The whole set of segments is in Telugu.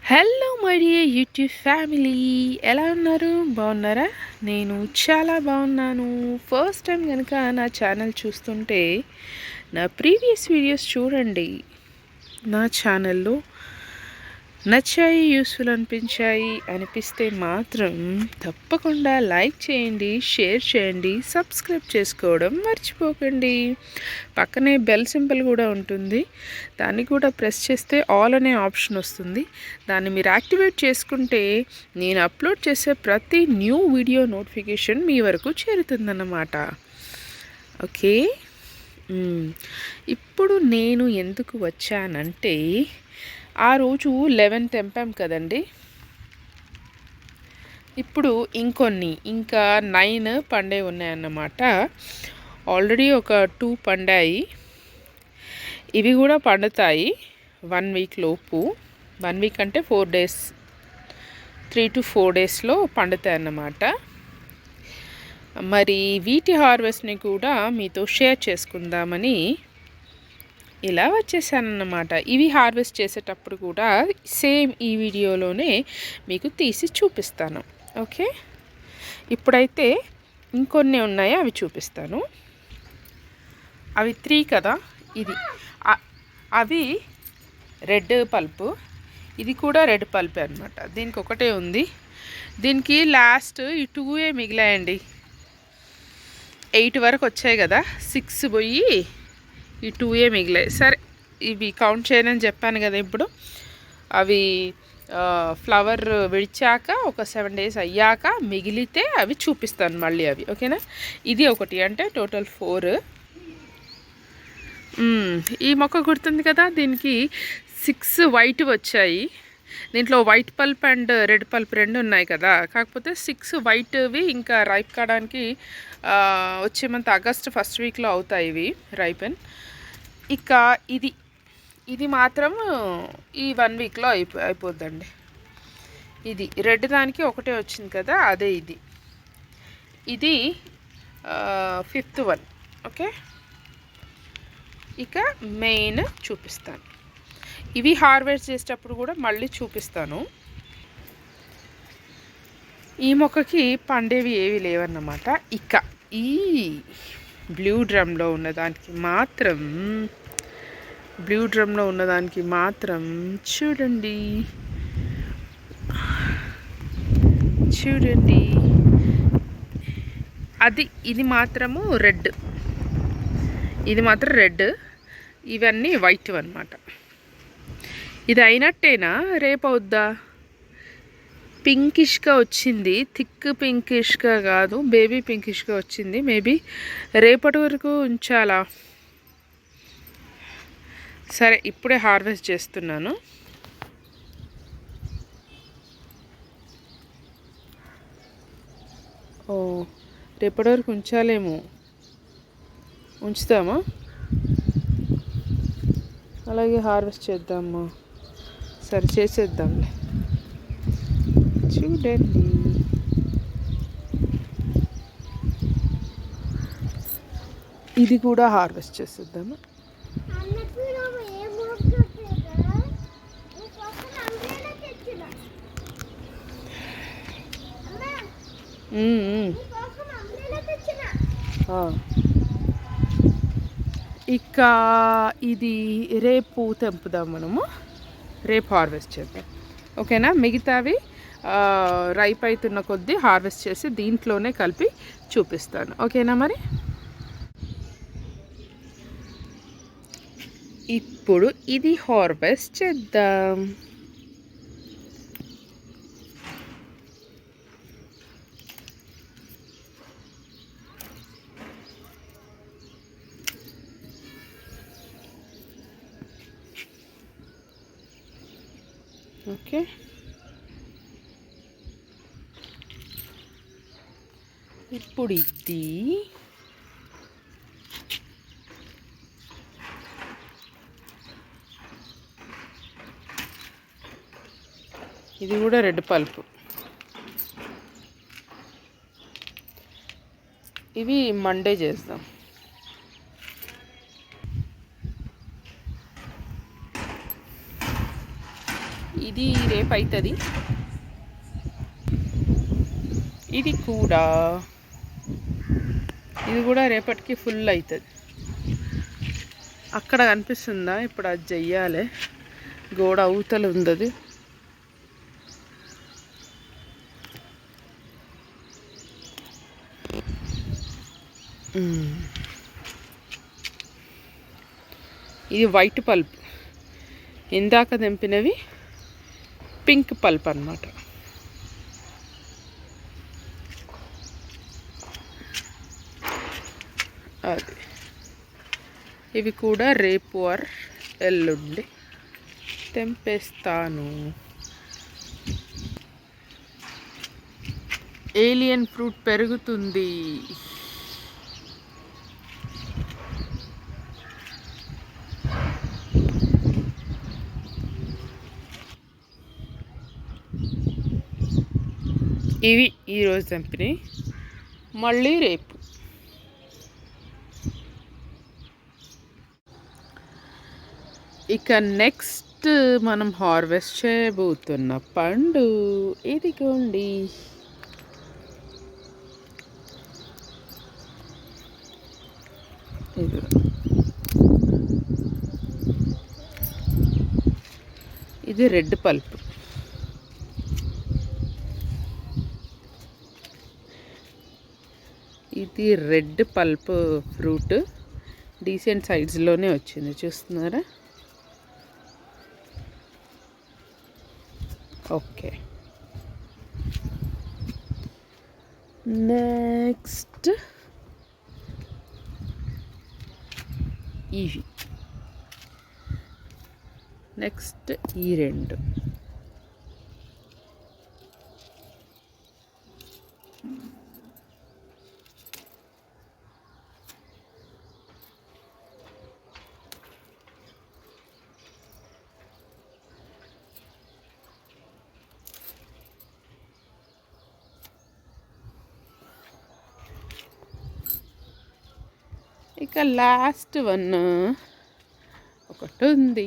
Hello my dear YouTube family, ఎలా ఉన్నారు? బాగున్నారా? నేను చాలా బాగున్నాను. ఫస్ట్ టైం కనుక నా ఛానల్ చూస్తుంటే నా ప్రీవియస్ వీడియోస్ చూడండి. నా ఛానల్లో నచ్చాయి, యూస్ఫుల్ అనిపిస్తే మాత్రం తప్పకుండా లైక్ చేయండి, షేర్ చేయండి, సబ్స్క్రైబ్ చేసుకోవడం మర్చిపోకండి. పక్కనే బెల్ సింబల్ కూడా ఉంటుంది, దాన్ని కూడా ప్రెస్ చేస్తే ఆల్ అనే ఆప్షన్ వస్తుంది. దాన్ని మీరు యాక్టివేట్ చేసుకుంటే నేను అప్లోడ్ చేసే ప్రతి న్యూ వీడియో నోటిఫికేషన్ మీ వరకు చేరుతుందన్నమాట. ఓకే, ఇప్పుడు నేను ఎందుకు వచ్చానంటే, ఆ రోజు 11 తెంపాం కదండి. ఇప్పుడు ఇంకా 9 పండే ఉన్నాయన్నమాట. ఆల్రెడీ ఒక 2 పండాయి, ఇవి కూడా పండుతాయి 1 వీక్ లోపు. 1 వీక్ అంటే 4 డేస్, 3 to 4 డేస్లో పండుతాయి అన్నమాట. మరి వీటి హార్వెస్ట్ని కూడా మీతో షేర్ చేసుకుందామని ఇలా వచ్చేసానన్నమాట. ఇవి హార్వెస్ట్ చేసేటప్పుడు కూడా సేమ్ ఈ వీడియోలోనే మీకు తీసి చూపిస్తాను. ఓకే, ఇప్పుడైతే ఇంకొన్ని ఉన్నాయి, అవి చూపిస్తాను. అవి 3 కదా, అవి రెడ్ పల్పు, ఇది కూడా రెడ్ పల్పే అనమాట. దీనికి ఒకటే ఉంది. దీనికి లాస్ట్ ఈ 2 మిగిలాయండి. 8 వరకు వచ్చాయి కదా, 6 పోయి ఈ 2 మిగిలాయి. సరే, ఇవి కౌంట్ చేయనని చెప్పాను కదా. ఇప్పుడు అవి ఫ్లవర్ విడిచాక ఒక 7 డేస్ అయ్యాక మిగిలితే అవి చూపిస్తాను మళ్ళీ అవి. ఓకేనా, ఇది ఒకటి అంటే టోటల్ 4. ఈ మొక్క గుర్తుంది కదా, దీనికి 6 వైట్ వచ్చాయి. దీంట్లో white pulp and red pulp 2 ఉన్నాయి కదా. కాకపోతే 6 వైట్వి ఇంకా రైప్ కావడానికి వచ్చే మంత్ ఆగస్ట్ ఫస్ట్ వీక్లో అవుతాయి ఇవి రైపెన్. ఇక ఇది మాత్రం ఈ 1 వీక్లో అయిపోద్దండి. ఇది రెడ్ దానికి ఒకటే వచ్చింది కదా, అదే ఇది 5th వన్. ఓకే, ఇక మెయిన్ చూపిస్తాను. ఇవి హార్వెస్ట్ చేసేటప్పుడు కూడా మళ్ళీ చూపిస్తాను. ఈ మొక్కకి పండేవి ఏవి లేవన్నమాట. ఇక ఈ బ్లూ డ్రమ్లో ఉన్నదానికి మాత్రం చూడండి ఇది మాత్రము రెడ్, ఇది మాత్రం రెడ్, ఇవన్నీ వైట్ అన్నమాట. ఇది అయినట్టేనా? రేపు అవుద్దా? పింకిష్గా వచ్చింది, థిక్ పింకిష్గా కాదు, బేబీ పింకిష్గా వచ్చింది. మేబీ రేపటి వరకు ఉంచాలా. సరే, ఇప్పుడే హార్వెస్ట్ చేస్తున్నాను. రేపటి వరకు ఉంచాలేమో. ఉంచుతామా? అలాగే హార్వెస్ట్ చేద్దామా? సరే, చేసేద్దాంలే. చూడండి, ఇది కూడా హార్వెస్ట్ చేసేద్దామా? ఇక ఇది రేపు తెంపుదాం, మనము రేపు హార్వెస్ట్ చేద్దాం. ఓకేనా, మిగతావి రైప్ అవుతున్న కొద్దీ హార్వెస్ట్ చేసి దీంట్లోనే కలిపి చూపిస్తాను. ఓకేనా, మరి ఇప్పుడు ఇది హార్వెస్ట్ చేద్దాం. ఓకే, ఇప్పుడు ఇది కూడా రెడ్ పల్ప్. ఇవి మండే చేద్దాం. ఇది రేపు అవుతుంది. ఇది కూడా రేపటికి ఫుల్ అవుతుంది. అక్కడ కనిపిస్తుందా? ఇప్పుడు అది చెయ్యాలి. గోడ అవతల ఉంది అది. ఇది వైట్ పల్ప్, ఇందాక తెంపినవి పింక్ పల్ప్ అన్నమాట. అది ఇవి కూడా రేపు ఆర్ ఎల్లుండి తెంపేస్తాను. ఏలియన్ ఫ్రూట్ పెరుగుతుంది. ఇవి ఈరోజు తెంపినాయి, మళ్ళీ రేపు. ఇక నెక్స్ట్ మనం హార్వెస్ట్ చేయబోతున్న పండు ఇదిగోండి. ఇది రెడ్ పల్ప్. ఇది రెడ్ పల్ప్ ఫ్రూట్ డీసెంట్ సైజ్లోనే వచ్చింది, చూస్తున్నారా? ఓకే, నెక్స్ట్ ఇవి, నెక్స్ట్ ఈ రెండు. ఇక లాస్ట్ వన్ ఒకటి ఉంది.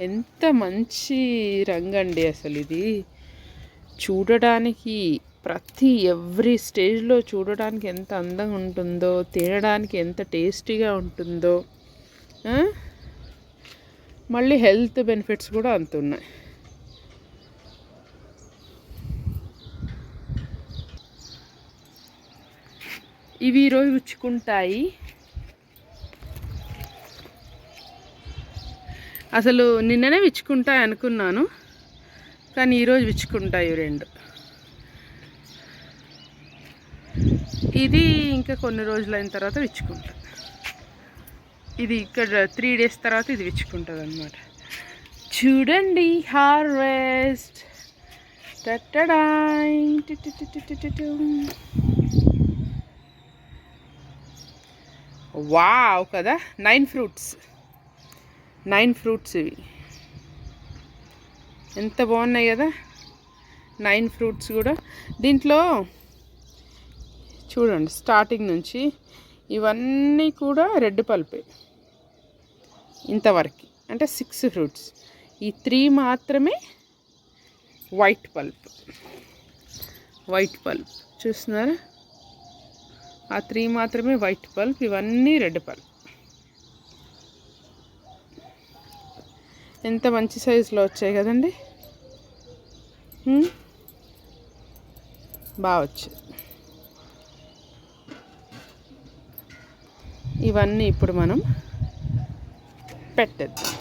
ఎంత మంచి రంగు అండి అసలు. ఇది చూడడానికి ఎవ్రీ స్టేజ్లో చూడడానికి ఎంత అందంగా ఉంటుందో, తినడానికి ఎంత టేస్టీగా ఉంటుందో, మళ్ళీ హెల్త్ బెనిఫిట్స్ కూడా అంత ఉన్నాయి. ఇవి ఈరోజు రుచుకుంటాయి. అసలు నిన్ననే విచ్చుకుంటాయి అనుకున్నాను, కానీ ఈరోజు విచ్చుకుంటాయి రెండు. ఇది ఇంకా కొన్ని రోజులైన తర్వాత విచ్చుకుంటా. ఇది ఇక్కడ 3 days తర్వాత ఇది విచ్చుకుంటుంది అన్నమాట. చూడండి హార్వెస్ట్. వావ్ కదా, 9 ఫ్రూట్స్ ఇవి. ఎంత బాగున్నాయి కదా 9 ఫ్రూట్స్ కూడా. దీంట్లో చూడండి స్టార్టింగ్ నుంచి ఇవన్నీ కూడా రెడ్ పల్పే ఇంతవరకు, అంటే 6 ఫ్రూట్స్. ఈ 3 మాత్రమే వైట్ పల్ప్ చూస్తున్నారా? ఆ 3 మాత్రమే వైట్ పల్ప్, ఇవన్నీ రెడ్ పల్ప్. ఎంత మంచి సైజులో వచ్చాయి కదండి, బాగా వచ్చాయి. ఇవన్నీ ఇప్పుడు మనం పెట్టేద్దాం.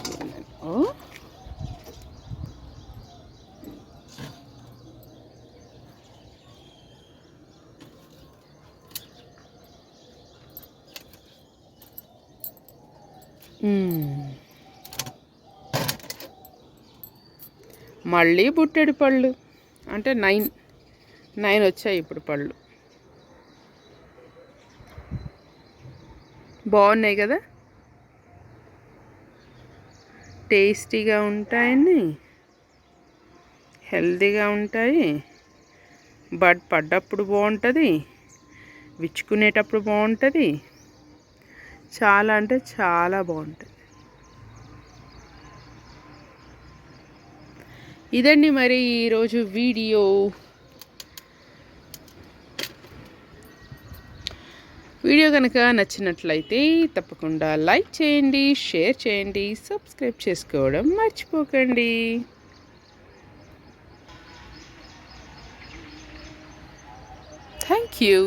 మళ్ళీ బుట్టెడు పళ్ళు, అంటే 9 వచ్చాయి ఇప్పుడు పళ్ళు. బాగున్నాయి కదా, టేస్టీగా ఉంటాయని, హెల్తీగా ఉంటాయి. బడ్ పడ్డప్పుడు బాగుంటుంది, విచ్చుకునేటప్పుడు బాగుంటుంది, చాలా అంటే చాలా బాగుంటుంది. ఇదండి మరి ఈరోజు వీడియో. వీడియో కనుక నచ్చినట్లయితే తప్పకుండా లైక్ చేయండి, షేర్ చేయండి, సబ్స్క్రైబ్ చేసుకోవడం మర్చిపోకండి. Thank you.